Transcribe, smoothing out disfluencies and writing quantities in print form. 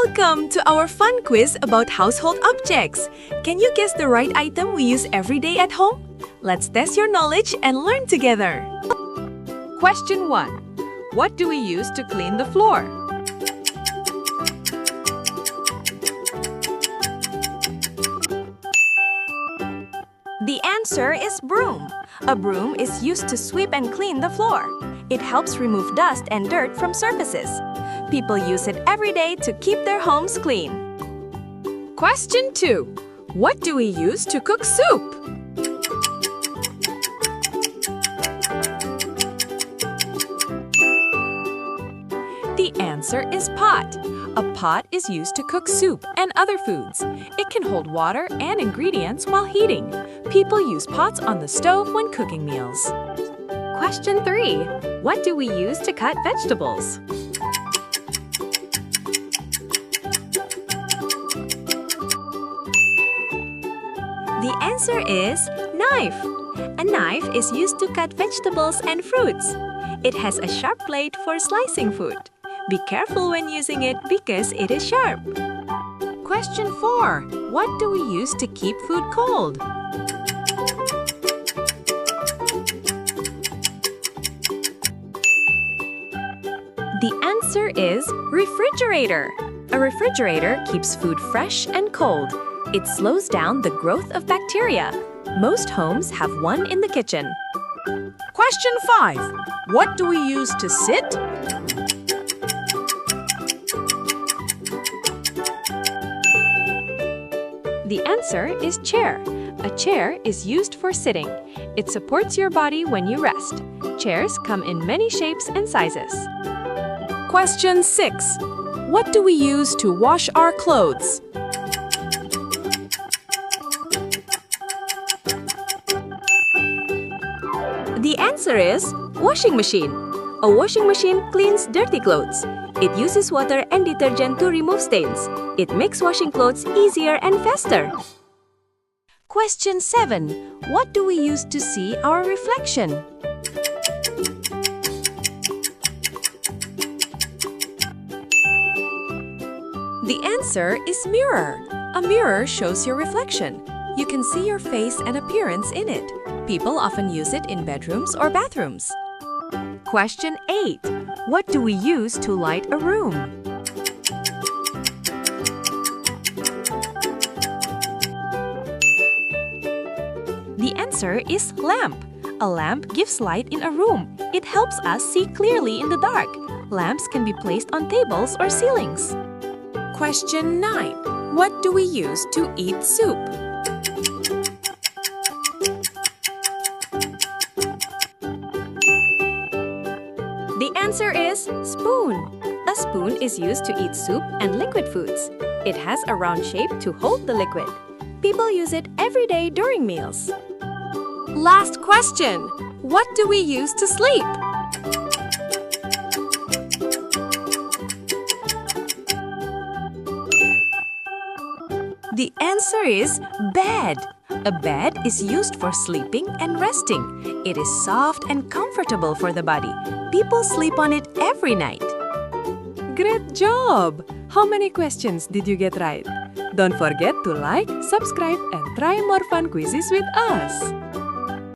Welcome to our fun quiz about household objects. Can you guess the right item we use every day at home? Let's test your knowledge and learn together. Question 1. What do we use to clean the floor? The answer is broom. A broom is used to sweep and clean the floor. It helps remove dust and dirt from surfaces. People use it every day to keep their homes clean. Question 2. What do we use to cook soup? The answer is pot. A pot is used to cook soup and other foods. It can hold water and ingredients while heating. People use pots on the stove when cooking meals. Question 3. What do we use to cut vegetables? The answer is knife. A knife is used to cut vegetables and fruits. It has a sharp blade for slicing food. Be careful when using it because it is sharp. Question 4. What do we use to keep food cold? The answer is refrigerator. A refrigerator keeps food fresh and cold. It slows down the growth of bacteria. Most homes have one in the kitchen. Question 5. What do we use to sit? The answer is chair. A chair is used for sitting. It supports your body when you rest. Chairs come in many shapes and sizes. Question 6. What do we use to wash our clothes? The answer is washing machine. A washing machine cleans dirty clothes. It uses water and detergent to remove stains. It makes washing clothes easier and faster. Question 7. What do we use to see our reflection? The answer is mirror. A mirror shows your reflection. You can see your face and appearance in it. People often use it in bedrooms or bathrooms. Question 8. What do we use to light a room? The answer is lamp. A lamp gives light in a room. It helps us see clearly in the dark. Lamps can be placed on tables or ceilings. Question 9. What do we use to eat soup? The answer is spoon. A spoon is used to eat soup and liquid foods. It has a round shape to hold the liquid. People use it every day during meals. Last question. What do we use to sleep? The answer is bed. A bed is used for sleeping and resting. It is soft and comfortable for the body. People sleep on it every night. Great job! How many questions did you get right? Don't forget to like, subscribe, and try more fun quizzes with us.